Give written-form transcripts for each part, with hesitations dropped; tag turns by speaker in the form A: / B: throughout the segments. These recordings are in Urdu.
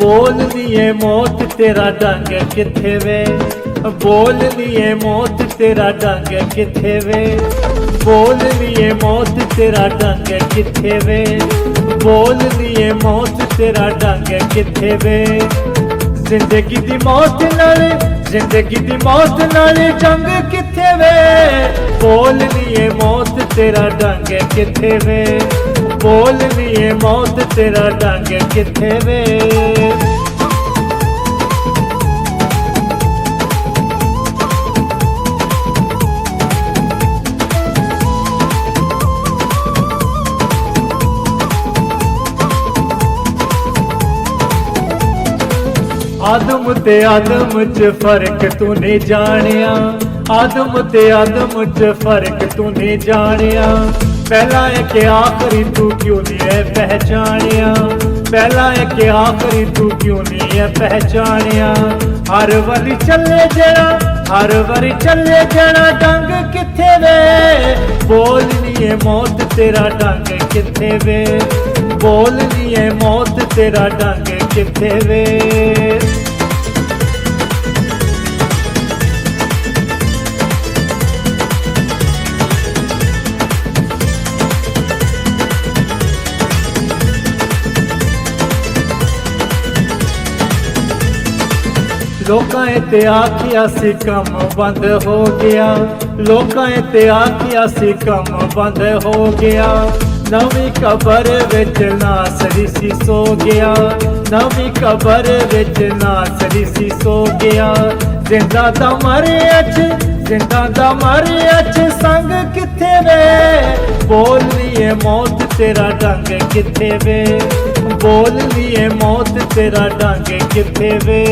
A: ਬੋਲਦੀਏ ਮੌਤ ਤੇਰਾ ਡੰਗ ਕਿੱਥੇ ਵੇ, ਬੋਲਦੀਏ ਮੌਤ ਤੇਰਾ ਡੰਗ ਕਿੱਥੇ ਵੇ, ਬੋਲਦੀਏ ਮੌਤ ਤੇਰਾ ਡੰਗ ਕਿੱਥੇ ਵੇ, ਬੋਲਦੀਏ ਮੌਤ ਤੇਰਾ ਡੰਗ ਕਿੱਥੇ ਵੇ। ਜ਼ਿੰਦਗੀ ਦੀ ਮੌਤ ਨਾਲ, ਜ਼ਿੰਦਗੀ ਦੀ ਮੌਤ ਨਾਲ ਜੰਗ ਕਿੱਥੇ ਵੇ, ਬੋਲਦੀਏ ਮੌਤ ਤੇਰਾ ਡੰਗ ਕਿੱਥੇ ਵੇ, ਬੋਲਦੀਏ ਮੌਤ ਤੇਰਾ ਡੰਗ ਕਿੱਥੇ ਵੇ। ਆਦਮ ਤੇ ਆਦਮ ਚ ਫਰਕ ਤੂੰ ਨਹੀਂ ਜਾਣਿਆ, ਆਦਮ ਤੇ ਆਦਮ ਚ ਫਰਕ ਤੂੰ ਨਹੀਂ ਜਾਣਿਆ। ਪਹਿਲਾ ਹੈ ਕਿ ਆਖਰੀ ਤੂੰ ਕਿਉਂ ਨਹੀਂ ਹੈ ਪਹਿਚਾਣਿਆ, ਪਹਿਲਾ ਹੈ ਕਿ ਆਖਰੀ ਤੂੰ ਕਿਉਂ ਨਹੀਂ ਹੈ ਪਹਿਚਾਣਿਆ। ਹਰ ਵਾਰੀ ਚੱਲੇ ਜਿਹੜਾ, ਹਰ ਵਾਰੀ ਚੱਲੇ ਜਿਹੜਾ ਡੰਗ ਕਿੱਥੇ ਵੇ, ਬੋਲਦੀਏ ਮੌਤ ਤੇਰਾ ਡੰਗ ਕਿੱਥੇ ਵੇ, ਬੋਲਦੀਏ ਮੌਤ ਤੇਰਾ ਡੰਗ ਕਿੱਥੇ ਵੇ। ਲੋਕਾਂ ਤੇ ਆਖਿਆ ਸੀ ਕੰਮ ਬੰਦ ਹੋ ਗਿਆ, ਲੋਕਾਂ ਤੇ ਆਖਿਆ ਸੀ ਕੰਮ ਬੰਦ ਹੋ ਗਿਆ। ਨਵੀਂ ਕਬਰ ਵਿੱਚ ਨਾਸਰੀ ਸੀ ਸੋ ਗਿਆ, ਨਵੀਂ ਕਬਰ ਵਿੱਚ ਨਾਸਰੀ ਸੀ ਸੋ ਗਿਆ। ਜ਼ਿੰਦਾ ਦਾ ਮਰਿਆ ਚ, ਜ਼ਿੰਦਾ ਦਾ ਮਰਿਆ ਚ ਸੰਗ ਕਿੱਥੇ ਵੇ, ਬੋਲਦੀਏ ਮੌਤ ਤੇਰਾ ਡੰਗ ਕਿੱਥੇ ਵੇ, ਬੋਲਦੀਏ ਮੌਤ ਤੇਰਾ ਡੰਗ ਕਿੱਥੇ ਵੇ।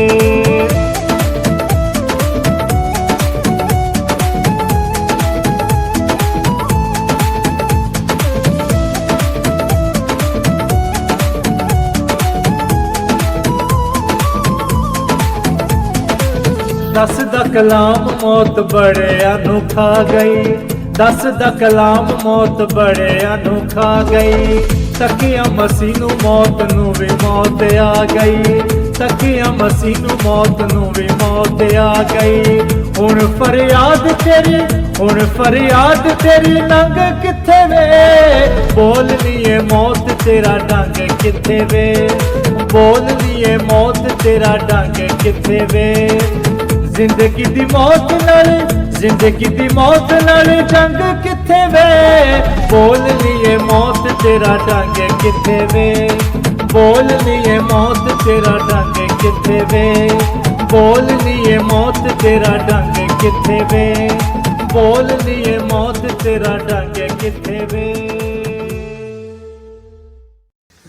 A: ਦਸ ਦਾ ਕਲਾਮ ਮੌਤ ਬੜਿਆਂ ਨੂੰ ਖਾ ਗਈ, ਦਸ ਦਾ ਕਲਾਮ ਮੌਤ ਬੜਿਆਂ ਨੂੰ ਖਾ ਗਈ। ਤਕੀਆ ਮਸੀਹ ਨੂੰ ਮੌਤ ਨੂੰ ਵੀ ਮੌਤ ਆ ਗਈ, ਤਕੀਆ ਮਸੀਹ ਨੂੰ ਮੌਤ ਨੂੰ ਵੀ ਮੌਤ ਆ ਗਈ। ਹੁਣ ਫਰਿਆਦ ਤੇਰੀ, ਹੁਣ ਫਰਿਆਦ ਤੇਰੀ ਲੰਘ ਕਿੱਥੇ ਵੇ, ਬੋਲਦੀਏ ਮੌਤ ਤੇਰਾ ਡੰਗ ਕਿੱਥੇ ਵੇ, ਬੋਲਦੀਏ ਮੌਤ ਤੇਰਾ ਡੰਗ ਕਿੱਥੇ ਵੇ। ਜ਼ਿੰਦਗੀ ਦੀ ਮੌਤ ਨਾਲ, ਜ਼ਿੰਦਗੀ ਦੀ ਮੌਤ ਨਾਲ ਜੰਗ ਕਿੱਥੇ ਵੇ, ਬੋਲਦੀਏ ਮੌਤ ਤੇਰਾ ਡੰਗ ਕਿੱਥੇ ਵੇ, ਬੋਲਦੀਏ ਮੌਤ ਤੇਰਾ ਡੰਗ ਕਿੱਥੇ ਵੇ, ਬੋਲਦੀਏ ਮੌਤ ਤੇਰਾ ਡੰਗ ਕਿੱਥੇ ਵੇ, ਬੋਲਦੀਏ ਮੌਤ ਤੇਰਾ ਡੰਗ ਕਿੱਥੇ ਵੇ।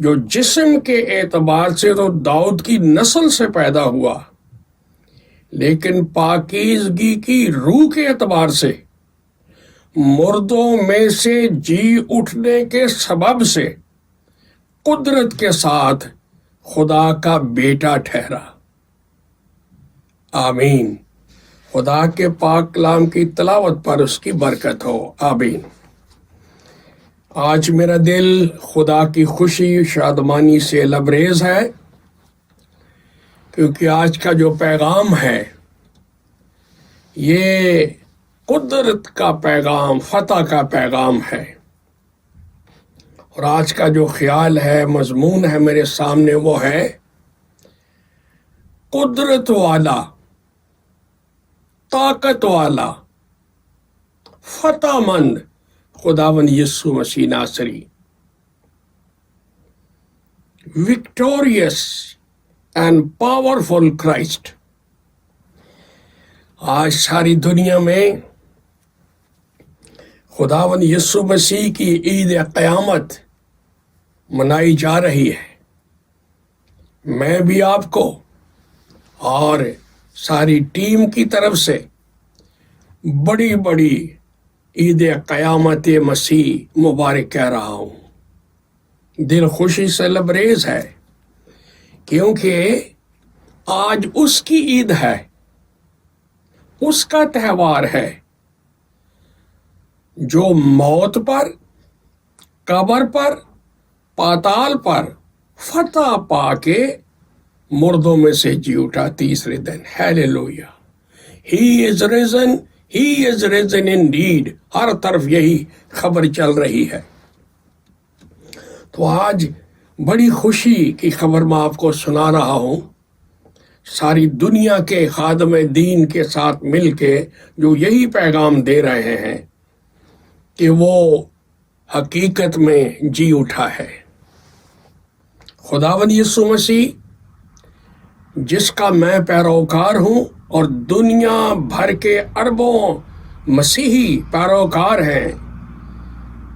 B: جو جسم کے اعتبار سے تو داؤد کی نسل سے پیدا ہوا، لیکن پاکیزگی کی روح کے اعتبار سے مردوں میں سے جی اٹھنے کے سبب سے قدرت کے ساتھ خدا کا بیٹا ٹھہرا۔ آمین۔ خدا کے پاک کلام کی تلاوت پر اس کی برکت ہو، آمین۔ آج میرا دل خدا کی خوشی شادمانی سے لبریز ہے، کیونکہ آج کا جو پیغام ہے یہ قدرت کا پیغام، فتح کا پیغام ہے۔ اور آج کا جو خیال ہے، مضمون ہے میرے سامنے، وہ ہے قدرت والا، طاقت والا، فتح مند خداوند یسوع مسیح Nasiri, victorious and powerful Christ. آج ساری دنیا میں خداوند یسوع مسیح کی عید قیامت منائی جا رہی ہے۔ میں بھی آپ کو اور ساری ٹیم کی طرف سے بڑی بڑی عید قیامت مسیح مبارک کہہ رہا ہوں۔ دل خوشی سے لبریز ہے، کیونکہ آج اس کی عید ہے، اس کا تہوار ہے جو موت پر، قبر پر، پاتال پر فتح پا کے مردوں میں سے جی اٹھا تیسرے دن۔ Hallelujah. He is risen, he is risen indeed۔ ہر طرف یہی خبر چل رہی ہے۔ تو آج بڑی خوشی کی خبر میں آپ کو سنا رہا ہوں، ساری دنیا کے خادم دین کے ساتھ مل کے جو یہی پیغام دے رہے ہیں کہ وہ حقیقت میں جی اٹھا ہے۔ خداوند یسوع مسیح جس کا میں پیروکار ہوں اور دنیا بھر کے اربوں مسیحی پیروکار ہیں،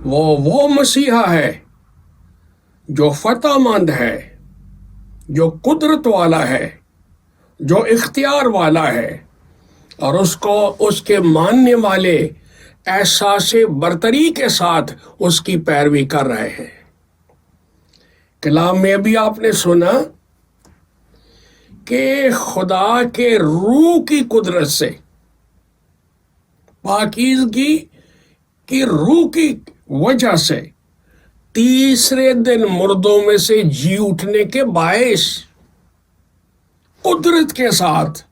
B: وہ مسیحا ہے جو فتح مند ہے، جو قدرت والا ہے، جو اختیار والا ہے، اور اس کے ماننے والے احساس برتری کے ساتھ اس کی پیروی کر رہے ہیں۔ کلام میں بھی آپ نے سنا کہ خدا کے روح کی قدرت سے، پاکیزگی کی روح کی وجہ سے تیسرے دن مردوں میں سے جی اٹھنے کے باعث قدرت کے ساتھ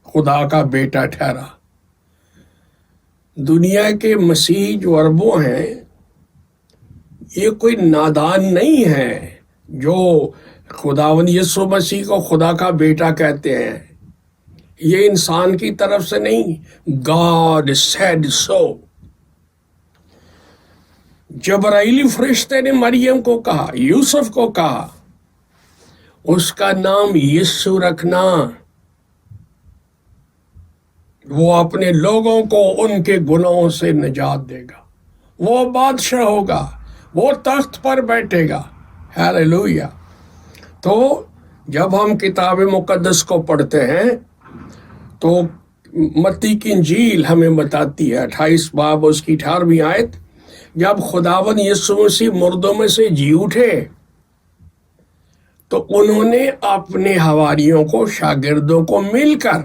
B: خدا کا بیٹا ٹھہرا۔ دنیا کے مسیح جو اربوں ہیں، یہ کوئی نادان نہیں ہے جو خداوند یسوع مسیح کو خدا کا بیٹا کہتے ہیں۔ یہ انسان کی طرف سے نہیں، God said so۔ جبرائیلی فرشتے نے مریم کو کہا، یوسف کو کہا، اس کا نام یسوع رکھنا، وہ اپنے لوگوں کو ان کے گناہوں سے نجات دے گا، وہ بادشاہ ہوگا، وہ تخت پر بیٹھے گا۔ ہیلیلویا۔ تو جب ہم کتاب مقدس کو پڑھتے ہیں تو متی کی انجیل ہمیں بتاتی ہے، 28 باب اس کی 18ویں آیت، جب خداوند یسوع مسیح مردوں میں سے جی اٹھے تو انہوں نے اپنے حواریوں کو، شاگردوں کو مل کر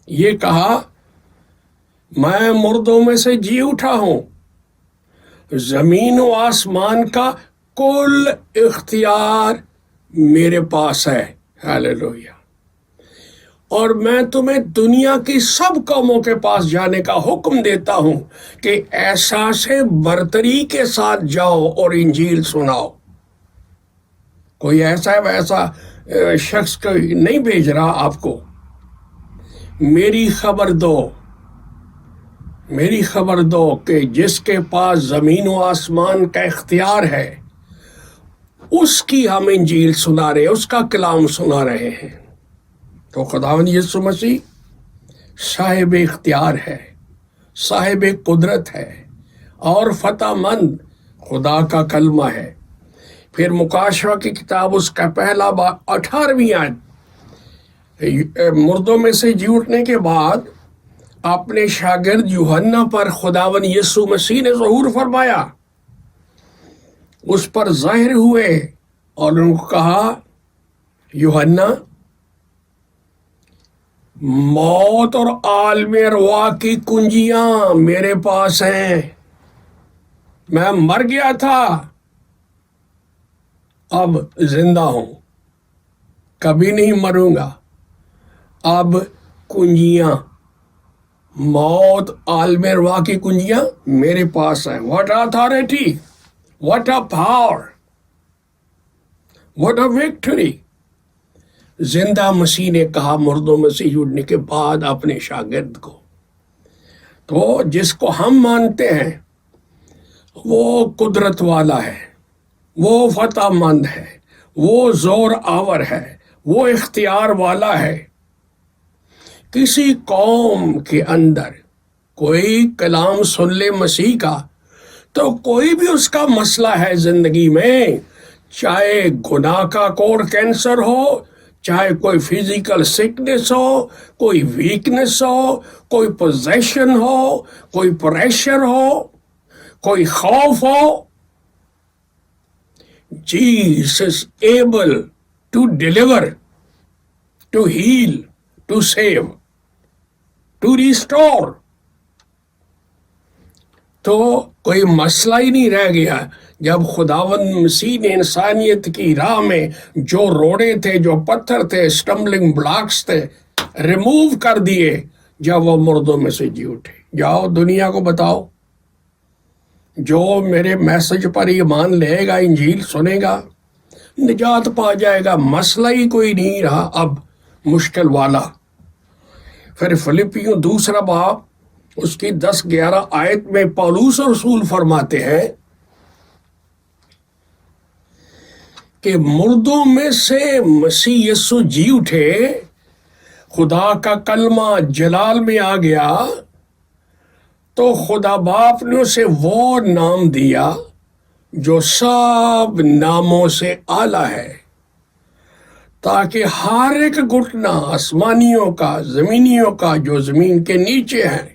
B: یہ کہا، میں مردوں میں سے جی اٹھا ہوں، زمین و آسمان کا کل اختیار میرے پاس ہے۔ ہیلیلویا۔ اور میں تمہیں دنیا کی سب قوموں کے پاس جانے کا حکم دیتا ہوں کہ احساس برتری کے ساتھ جاؤ اور انجیل سناؤ۔ کوئی ایسا ویسا شخص کوئی نہیں بھیج رہا آپ کو۔ میری خبر دو کہ جس کے پاس زمین و آسمان کا اختیار ہے، اس کی ہم انجیل سنا رہے ہیں، اس کا کلام سنا رہے ہیں۔ تو خداوند یسوع مسیح صاحب اختیار ہے، صاحب قدرت ہے اور فتح مند خدا کا کلمہ ہے۔ پھر مکاشفہ کی کتاب اس کا پہلا باب 18ویں آیت، مردوں میں سے جی اٹھنے کے بعد اپنے شاگرد یوحنا پر خداوند یسوع مسیح نے ظہور فرمایا، اس پر ظاہر ہوئے اور ان کو کہا، یوحنا، موت اور عالم ارواح کی کنجیاں میرے پاس ہیں، میں مر گیا تھا، اب زندہ ہوں، کبھی نہیں مروں گا، اب کنجیاں، موت عالم ارواح کی کنجیاں میرے پاس ہیں۔ What authority, what a power, what a victory. زندہ مسیح نے کہا مردوں میں سے اٹھنے کے بعد اپنے شاگرد کو۔ تو جس کو ہم مانتے ہیں وہ قدرت والا ہے، وہ فتح مند ہے، وہ زور آور ہے، وہ اختیار والا ہے۔ کسی قوم کے اندر کوئی کلام سن لے مسیح کا تو کوئی بھی اس کا مسئلہ ہے زندگی میں، چاہے گناہ کا کوڑ کینسر ہو، چاہے کوئی فزیکل سکنس ہو، کوئی ویکنس ہو، کوئی پوزیشن ہو، کوئی پریشر ہو، کوئی خوف ہو، Jesus able to deliver, to heal, to save, to restore. تو کوئی مسئلہ ہی نہیں رہ گیا جب خداوند مسیح نے انسانیت کی راہ میں جو روڑے تھے، جو پتھر تھے، اسٹمبلنگ بلاکس تھے، ریموو کر دیے جب وہ مردوں میں سے جی اٹھے۔ جاؤ دنیا کو بتاؤ، جو میرے میسج پر ایمان لے گا، انجیل سنے گا، نجات پا جائے گا، مسئلہ ہی کوئی نہیں رہا اب مشکل والا۔ پھر فلپیوں 2 باب اس کی 10-11 آیت میں پولس رسول فرماتے ہیں کہ مردوں میں سے مسیح یسوع جی اٹھے، خدا کا کلمہ جلال میں آ گیا، تو خدا باپ نے اسے وہ نام دیا جو سب ناموں سے اعلیٰ ہے، تاکہ ہر ایک گھٹنا، آسمانیوں کا، زمینیوں کا، جو زمین کے نیچے ہیں،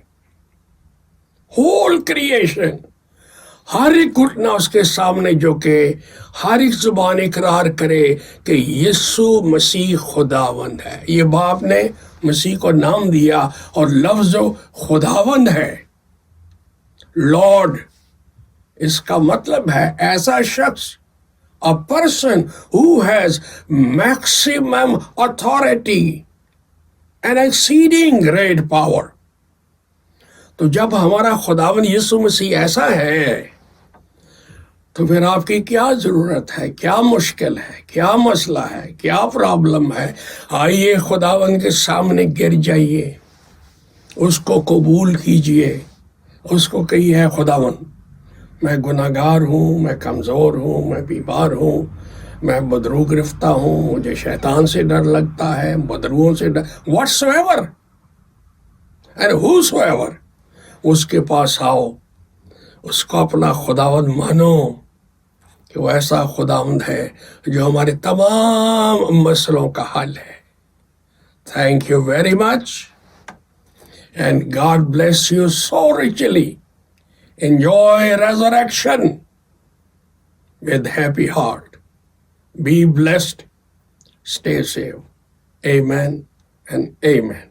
B: ہول کریشن، ہر ایک گھٹنا اس کے سامنے جو کہ ہر ایک زبان اقرار کرے کہ یسوع مسیح خداوند ہے۔ یہ باپ نے مسیح کو نام دیا اور لفظ خداوند ہے، لارڈ، اس کا مطلب ہے ایسا شخص، a person who has maximum authority and exceeding great power۔ تو جب ہمارا خداوند یسوع مسیح ایسا ہے تو پھر آپ کی کیا ضرورت ہے، کیا مشکل ہے، کیا مسئلہ ہے، کیا پرابلم ہے؟ آئیے خداوند کے سامنے گر جائیے، اس کو قبول کیجئے، اس کو کہیے، خداوند میں گناہ گار ہوں، میں کمزور ہوں، میں بیمار ہوں، میں بدرو گرفتہ ہوں، مجھے شیطان سے ڈر لگتا ہے، بدروؤں سے ڈر، whatsoever and whosoever، اس کے پاس آؤ، اس کو اپنا خداوند مانو کہ وہ ایسا خداوند ہے جو ہمارے تمام مسئلوں کا حل ہے۔ Thank you very much and God bless you so richly. Enjoy resurrection with happy heart. Be blessed. Stay safe. Amen and amen.